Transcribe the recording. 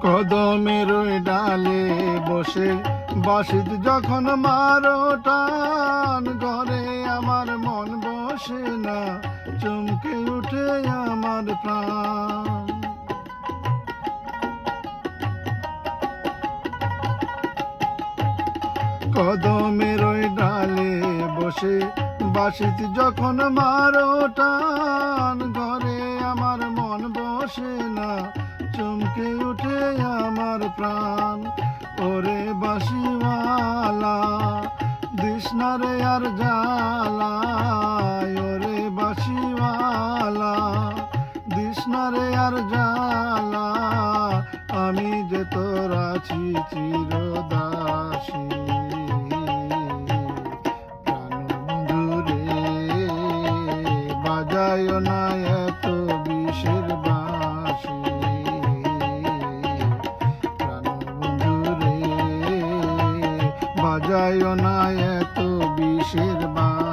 কদমের ওই ডালে বসে বাঁশিত যখন মারো টান, ঘরে আমার মন বসে না, চমকে উঠে আমার প্রাণ। কদমের ওই ডালে বসে বাঁশিত যখন মারো টান, ঘরে আমার মন বসে না, চমকে উঠে আমার প্রাণ। ওরে বাঁশিওয়ালা দিস না রে আর জ্বালা, ওরে বাঁশিওয়ালা দিস না রে আর জ্বালা, আমি যে তোর আছি চিরদাসী। বাজায় না এত বিষের বাঁশি, প্রাণবন্ধু রে বাজায় না এত বিষের বাঁশি।